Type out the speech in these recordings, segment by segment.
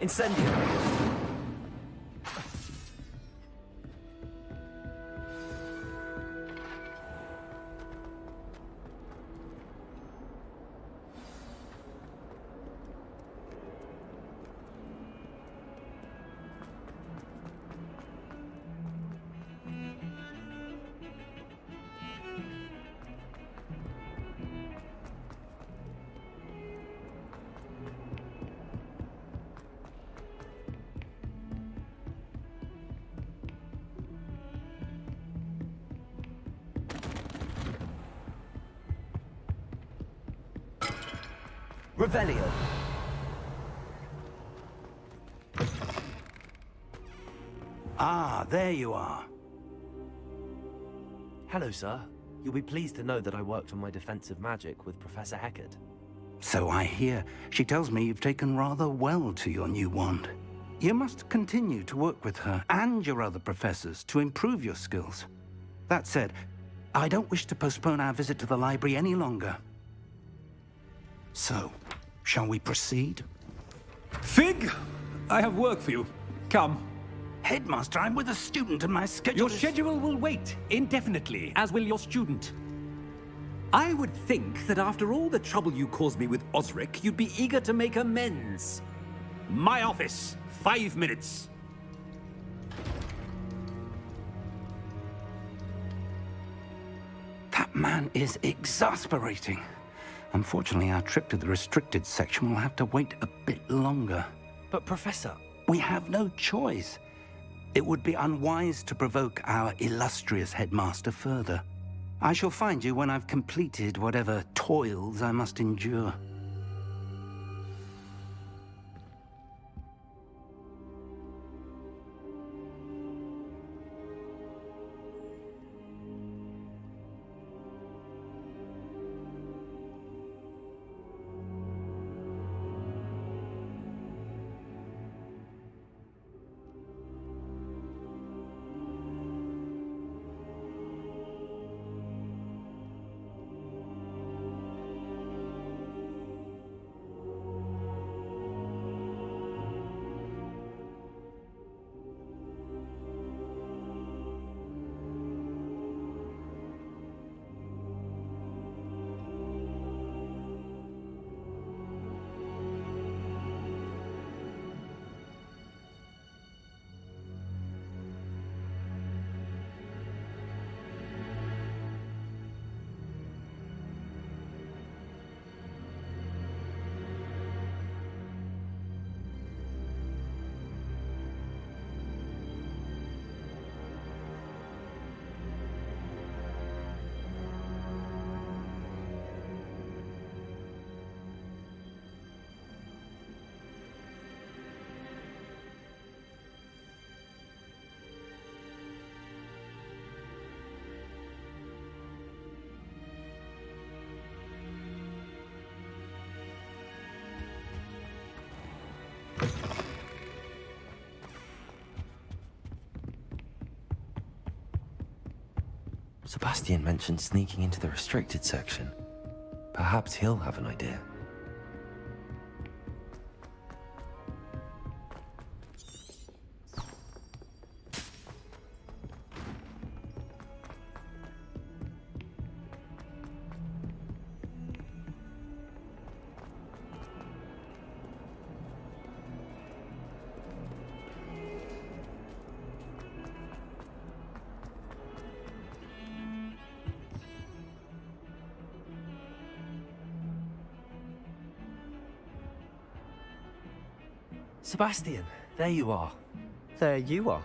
Incendio! Revelio. Ah, there you are. Hello, sir. You'll be pleased to know that I worked on my defensive magic with Professor Heckard. So I hear. She tells me you've taken rather well to your new wand. You must continue to work with her and your other professors to improve your skills. That said, I don't wish to postpone our visit to the library any longer. So, shall we proceed? Fig! I have work for you. Come. Headmaster, I'm with a student and my schedule Your is... schedule will wait indefinitely, as will your student. I would think that after all the trouble you caused me with Osric, you'd be eager to make amends. My office, 5 minutes. That man is exasperating. Unfortunately, our trip to the restricted section will have to wait a bit longer. But, Professor... We have no choice. It would be unwise to provoke our illustrious headmaster further. I shall find you when I've completed whatever toils I must endure. Sebastian mentioned sneaking into the restricted section. Perhaps he'll have an idea. Sebastian, there you are. There you are.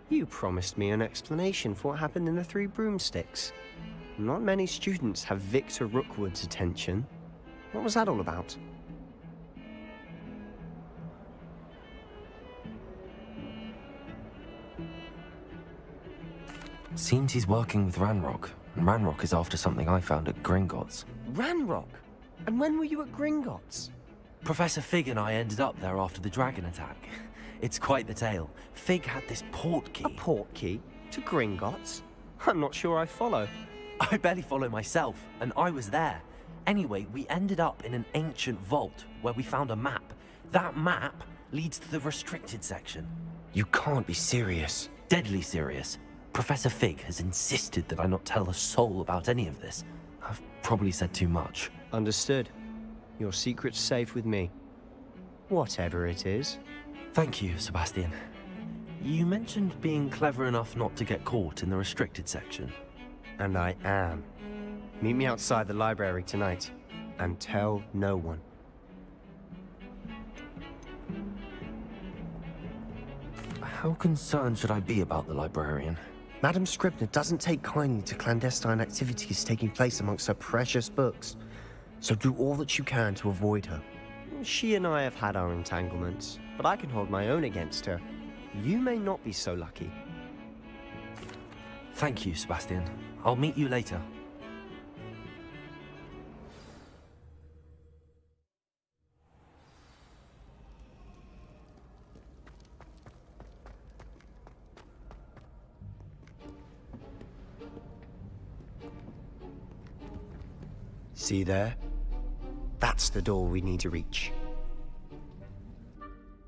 You promised me an explanation for what happened in the Three Broomsticks. Not many students have Victor Rookwood's attention. What was that all about? Seems he's working with Ranrock, and Ranrock is after something I found at Gringotts. Ranrock? And when were you at Gringotts? Professor Fig and I ended up there after the dragon attack. It's quite the tale. Fig had this port key. A port key? To Gringotts? I'm not sure I follow. I barely follow myself, and I was there. Anyway, we ended up in an ancient vault where we found a map. That map leads to the restricted section. You can't be serious. Deadly serious. Professor Fig has insisted that I not tell a soul about any of this. I've probably said too much. Understood. Your secret's safe with me. Whatever it is. Thank you, Sebastian. You mentioned being clever enough not to get caught in the restricted section. And I am. Meet me outside the library tonight. And tell no one. How concerned should I be about the librarian? Madam Scribner doesn't take kindly to clandestine activities taking place amongst her precious books. So do all that you can to avoid her. She and I have had our entanglements, but I can hold my own against her. You may not be so lucky. Thank you, Sebastian. I'll meet you later. See there? That's the door we need to reach.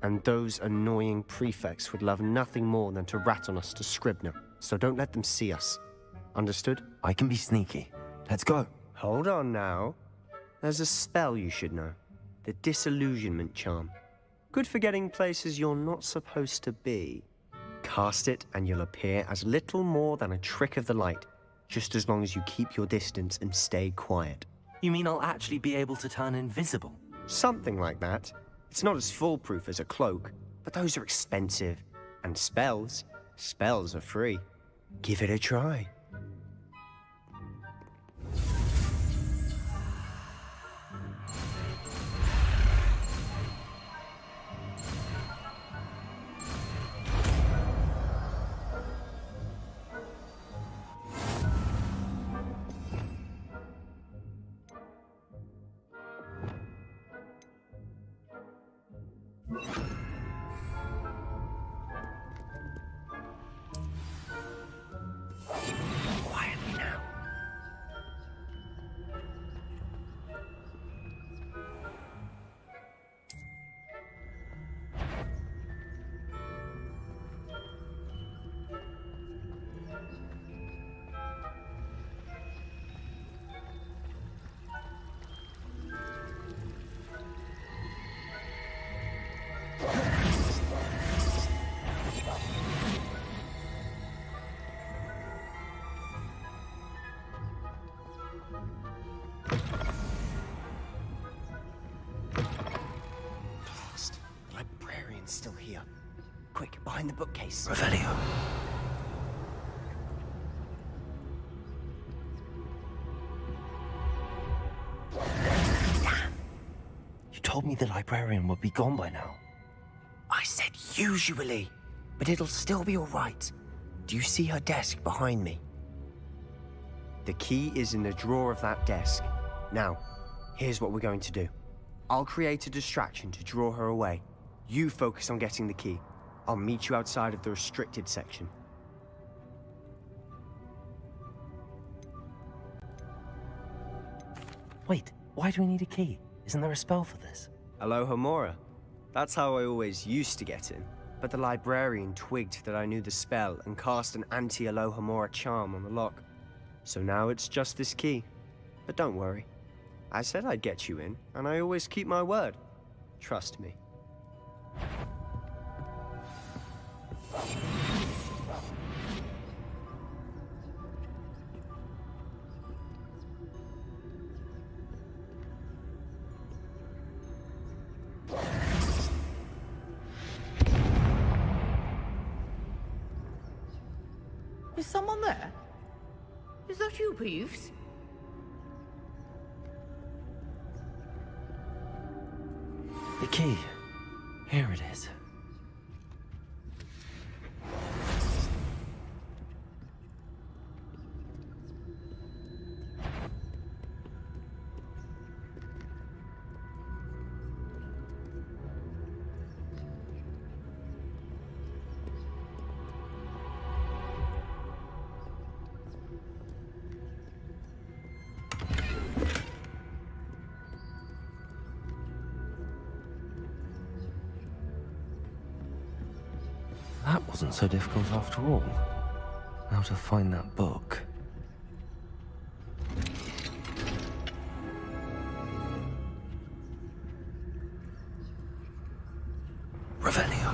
And those annoying prefects would love nothing more than to rat on us to Scribner, so don't let them see us. Understood? I can be sneaky. Let's go. Hold on now. There's a spell you should know. The Disillusionment Charm. Good for getting places you're not supposed to be. Cast it and you'll appear as little more than a trick of the light, just as long as you keep your distance and stay quiet. You mean I'll actually be able to turn invisible? Something like that. It's not as foolproof as a cloak, but those are expensive. And spells are free. Give it a try. Quietly now. Librarian's still here. Quick, behind the bookcase. Revelio. You told me the librarian would be gone by now. I said usually, but it'll still be all right. Do you see her desk behind me? The key is in the drawer of that desk. Now, here's what we're going to do. I'll create a distraction to draw her away. You focus on getting the key. I'll meet you outside of the restricted section. Wait, why do we need a key? Isn't there a spell for this? Alohomora. That's how I always used to get in. But the librarian twigged that I knew the spell and cast an anti-Alohomora charm on the lock. So now it's just this key. But don't worry. I said I'd get you in, and I always keep my word. Trust me. Is someone there? Is that you, Peeves? The key. Here it is. That wasn't so difficult after all. Now to find that book. Revelio.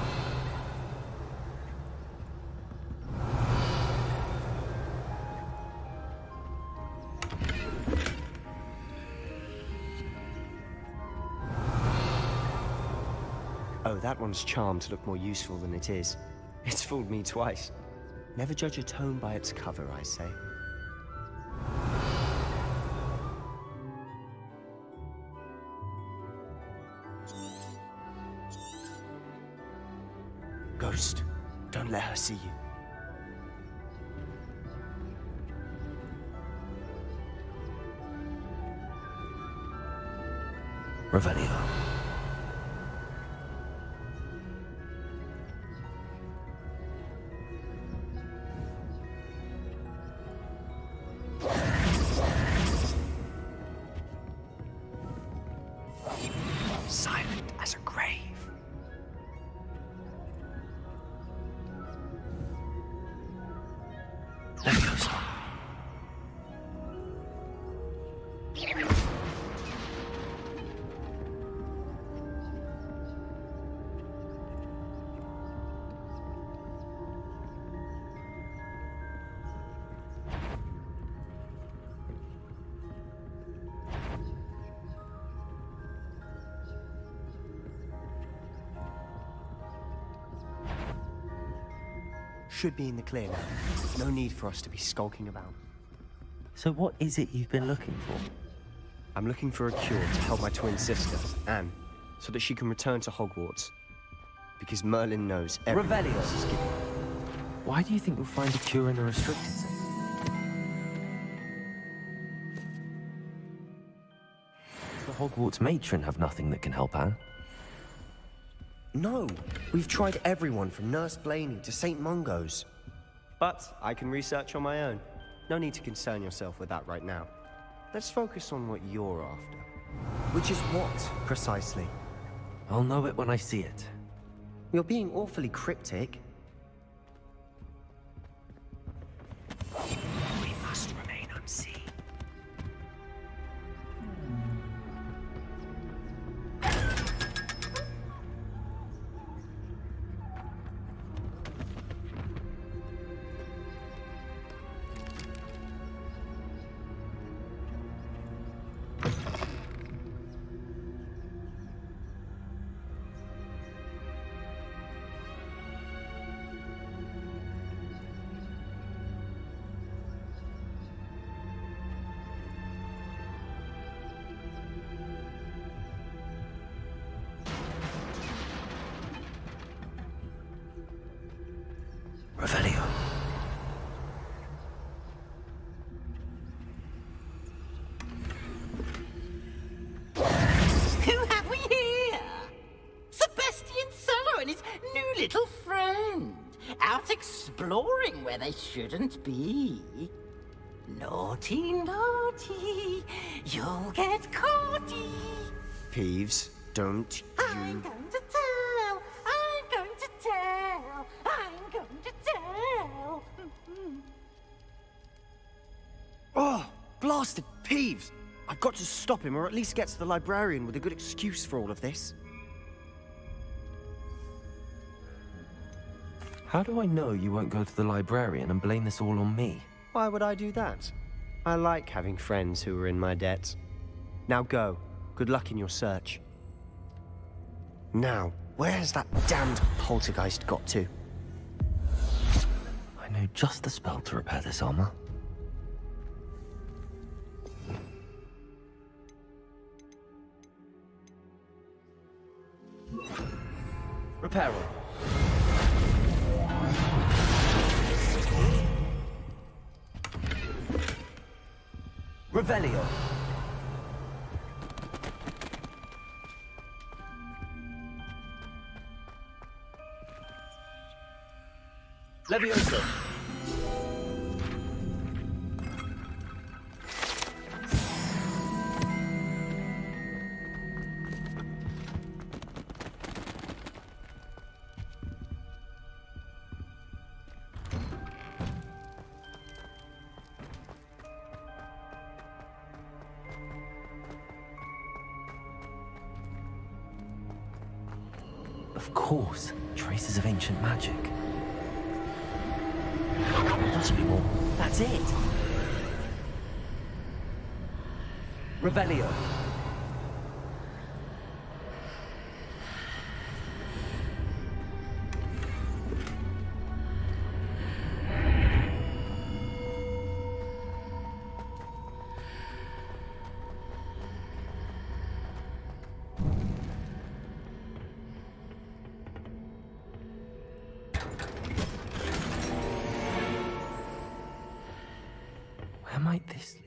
Oh, that one's charmed to look more useful than it is. It's fooled me twice. Never judge a tome by its cover, I say. Ghost, don't let her see you. Revelio. Silent as a grave. Leviosa. Should be in the clear now. No need for us to be skulking about. So what is it you've been looking for? I'm looking for a cure to help my twin sister, Anne, so that she can return to Hogwarts. Because Merlin knows everything Revelio. else is given. Why do you think you'll find a cure in a restricted zone? The Hogwarts matron have nothing that can help Anne. No, we've tried everyone from Nurse Blaney to St. Mungo's. But I can research on my own. No need to concern yourself with that right now. Let's focus on what you're after. Which is what, precisely? I'll know it when I see it. You're being awfully cryptic. We must remain unseen. Revelio. Who have we here? Sebastian Solo and his new little friend. Out exploring where they shouldn't be. Naughty, naughty. You'll get caughty. Peeves, don't I'm you... going to tell. I'm going to tell. I'm going to tell. Oh, blasted Peeves! I've got to stop him, or at least get to the librarian with a good excuse for all of this. How do I know you won't go to the librarian and blame this all on me? Why would I do that? I like having friends who are in my debt. Now go. Good luck in your search. Now, where has that damned poltergeist got to? I know just the spell to repair this armor. Repair it. Revelio. Leviosa. Of course, traces of ancient magic. There must be more. That's it! Revelio. Where might this lead?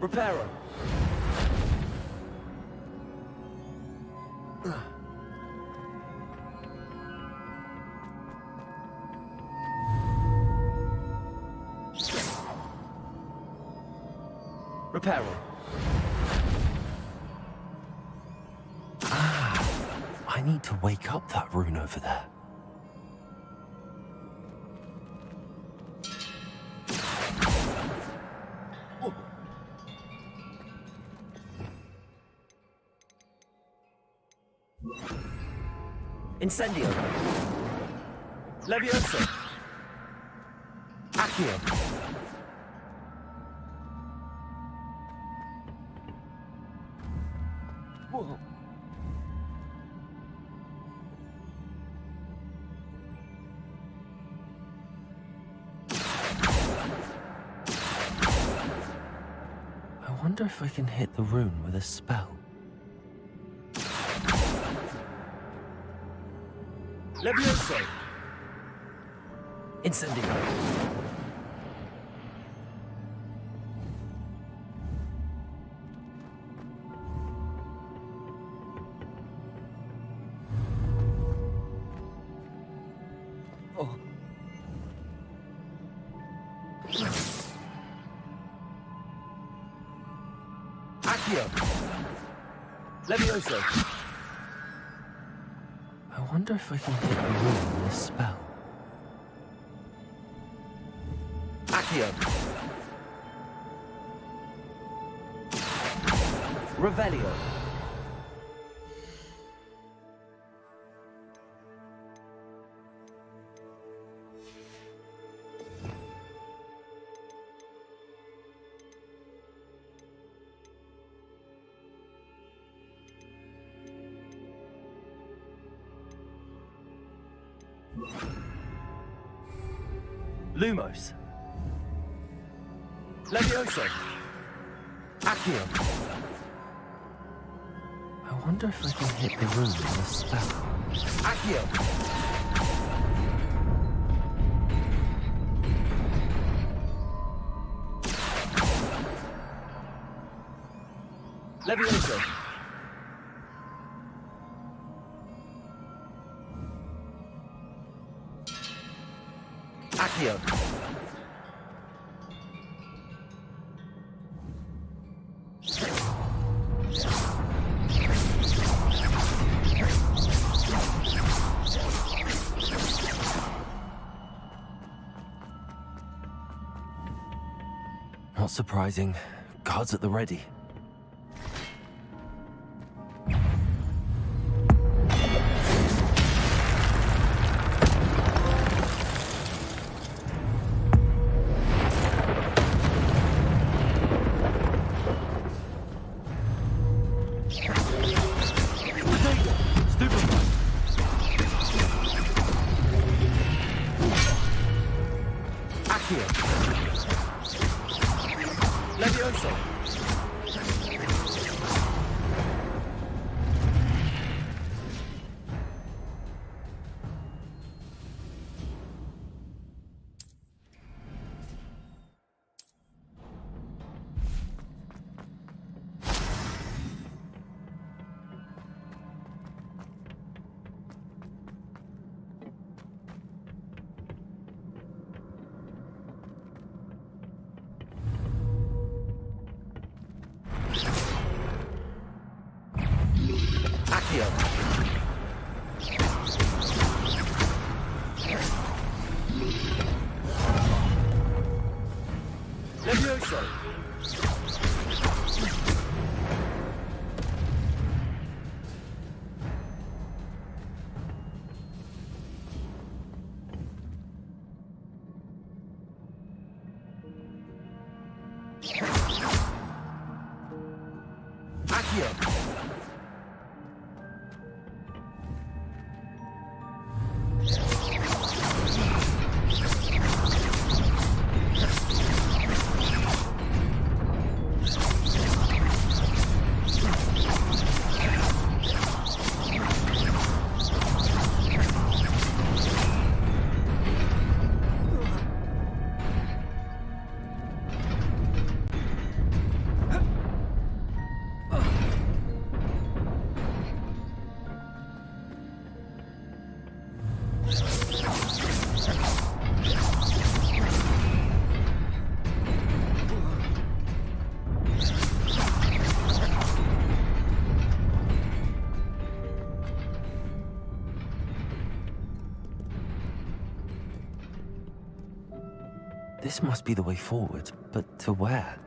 Reparo. Reparo. I need to wake up that rune over there. Incendio. Levioso. Accio. Whoa. I wonder if I can hit the rune with a spell. Levioso. Incendio. Oh. Accio. Levioso. I wonder if I can hit the rune with a spell. Accio. Revelio. Lumos. Levioso. Accio. I wonder if I can hit the rune with a spell. Accio. Levioso. Accio. Not surprising. Guards at the ready. Accio. Levioso! Accio! Levioso! Accio! This must be the way forward, but to where?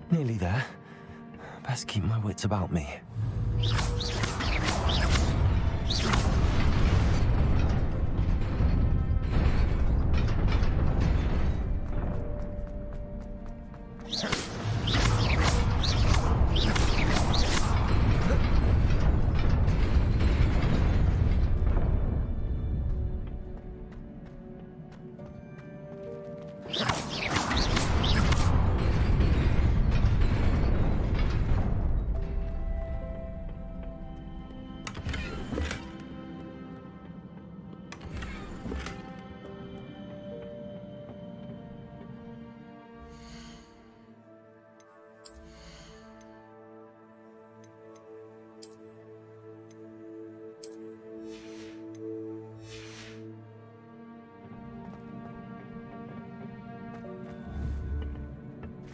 Nearly there. Best keep my wits about me.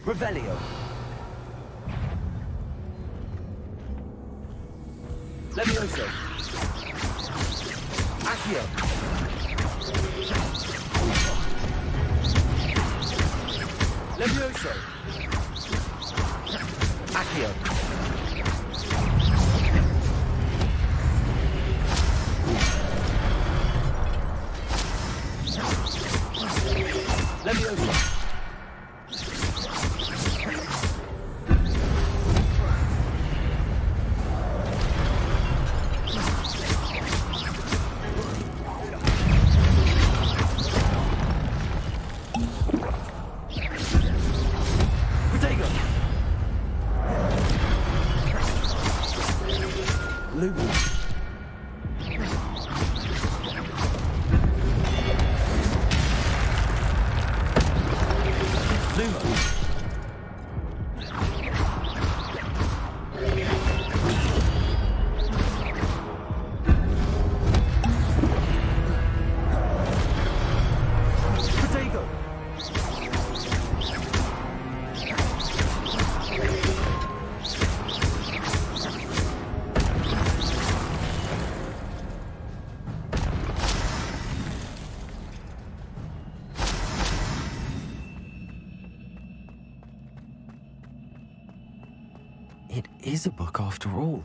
Revelio. Levioso. Accio. Levioso. Accio. Levioso. is a book after all.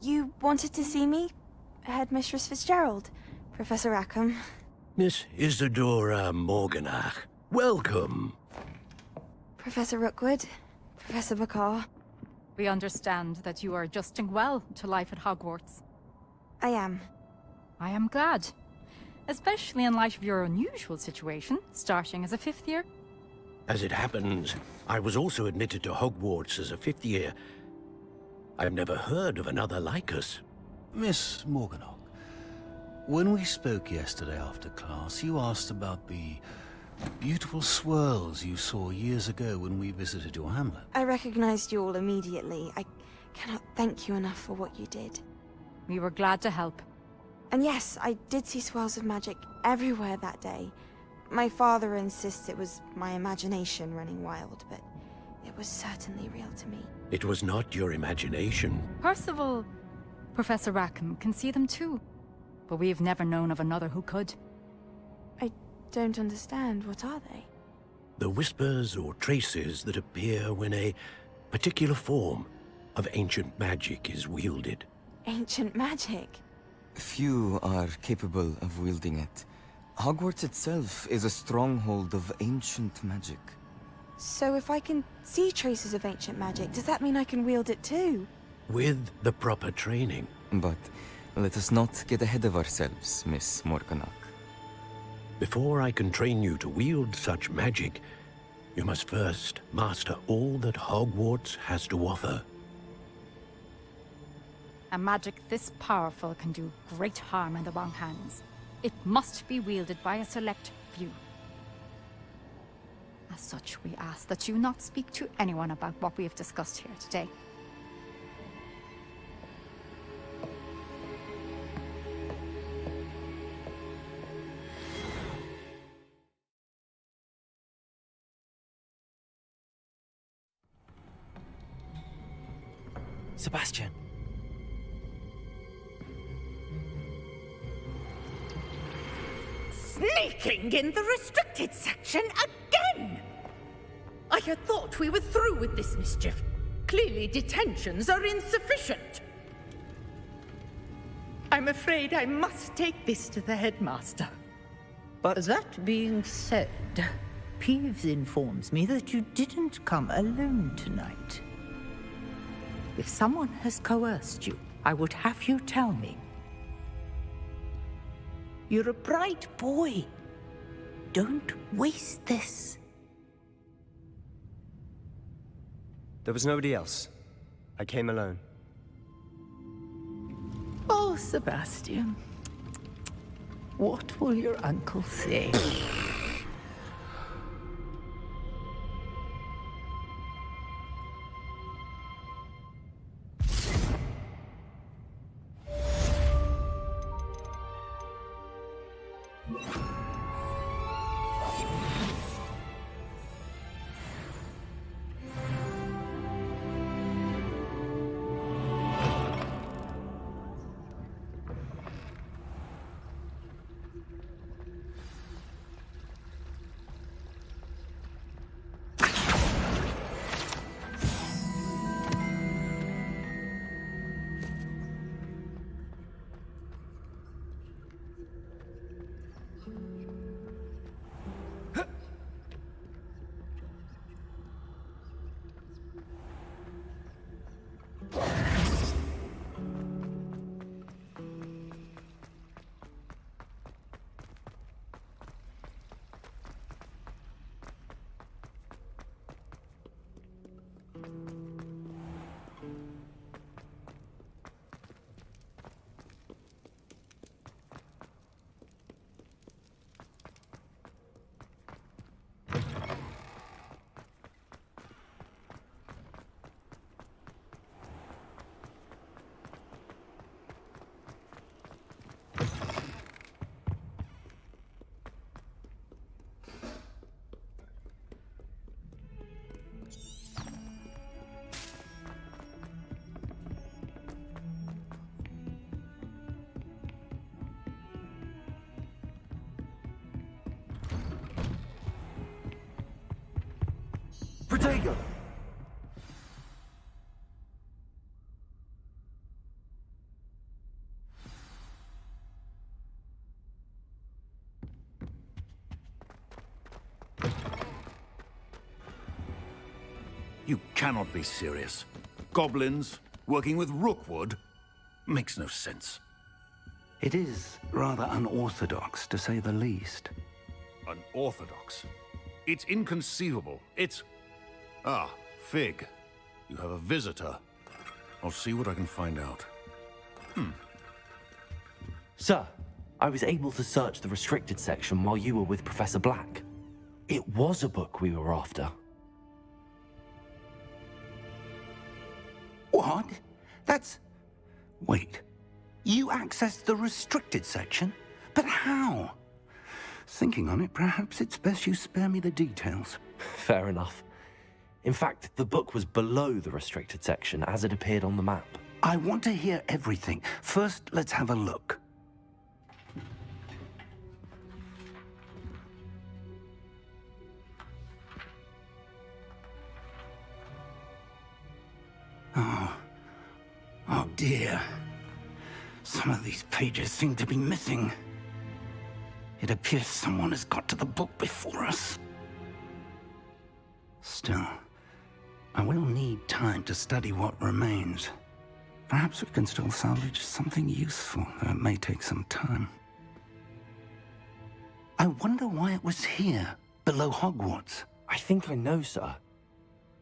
You wanted to see me? Headmistress Fitzgerald? Professor Rackham? Miss Isadora Morganach, welcome. Professor Rookwood? Professor Bakar? We understand that you are adjusting well to life at Hogwarts. I am. I am glad. Especially in light of your unusual situation, starting as a 5th year. As it happens, I was also admitted to Hogwarts as a 5th year. I've never heard of another like us. Miss Morganach, when we spoke yesterday after class, you asked about the beautiful swirls you saw years ago when we visited your hamlet. I recognized you all immediately. I cannot thank you enough for what you did. We were glad to help. And yes, I did see swirls of magic everywhere that day. My father insists it was my imagination running wild, but it was certainly real to me. It was not your imagination. Percival, Professor Rackham can see them too. But we've never known of another who could. I don't understand. What are they? The whispers or traces that appear when a particular form of ancient magic is wielded. Ancient magic? Few are capable of wielding it. Hogwarts itself is a stronghold of ancient magic. So if I can see traces of ancient magic, does that mean I can wield it too? With the proper training. But let us not get ahead of ourselves, Miss Morganach. Before I can train you to wield such magic, you must first master all that Hogwarts has to offer. A magic this powerful can do great harm in the wrong hands. It must be wielded by a select few. As such, we ask that you not speak to anyone about what we have discussed here today. Sebastian. Sneaking in the restricted section again! I had thought we were through with this mischief. Clearly detentions are insufficient. I'm afraid I must take this to the headmaster. But that being said, Peeves informs me that you didn't come alone tonight. If someone has coerced you, I would have you tell me. You're a bright boy. Don't waste this. There was nobody else. I came alone. Oh, Sebastian. What will your uncle say? Protego! You cannot be serious. Goblins working with Rookwood makes no sense. It is rather unorthodox, to say the least. Unorthodox? It's inconceivable. It's... Ah, Fig. You have a visitor. I'll see what I can find out. Sir, I was able to search the restricted section while you were with Professor Black. It was a book we were after. What? That's... Wait. You accessed the restricted section? But how? Thinking on it, perhaps it's best you spare me the details. Fair enough. In fact, the book was below the restricted section as it appeared on the map. I want to hear everything. First, let's have a look. Oh dear. Some of these pages seem to be missing. It appears someone has got to the book before us. Still, I will need time to study what remains. Perhaps we can still salvage something useful, though it may take some time. I wonder why it was here, below Hogwarts. I think I know, sir.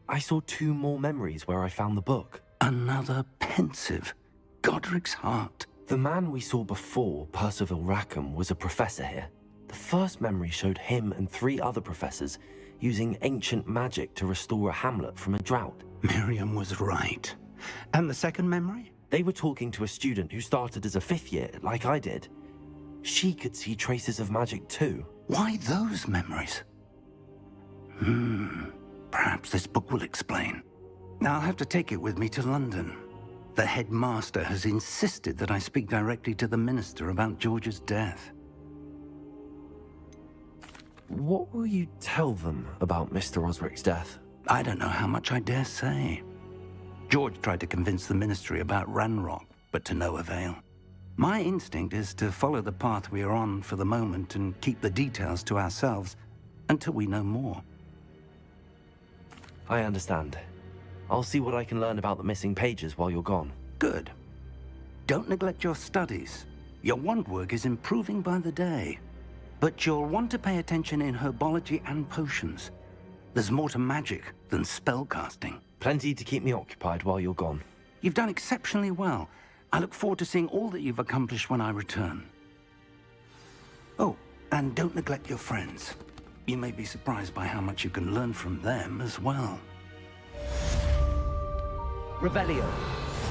I saw 2 more memories where I found the book. Another pensive. Godric's heart. The man we saw before, Percival Rackham, was a professor here. The first memory showed him and 3 other professors using ancient magic to restore a hamlet from a drought. Miriam was right. And the second memory? They were talking to a student who started as a 5th year, like I did. She could see traces of magic too. Why those memories? Perhaps this book will explain. I'll have to take it with me to London. The headmaster has insisted that I speak directly to the minister about George's death. What will you tell them about Mr. Osric's death? I don't know how much I dare say. George tried to convince the ministry about Ranrock, but to no avail. My instinct is to follow the path we are on for the moment and keep the details to ourselves. until we know more. I understand. I'll see what I can learn about the missing pages while you're gone. Good. Don't neglect your studies. Your wand work is improving by the day. But you'll want to pay attention in herbology and potions. There's more to magic than spellcasting. Plenty to keep me occupied while you're gone. You've done exceptionally well. I look forward to seeing all that you've accomplished when I return. Oh, and don't neglect your friends. You may be surprised by how much you can learn from them as well. Revelio.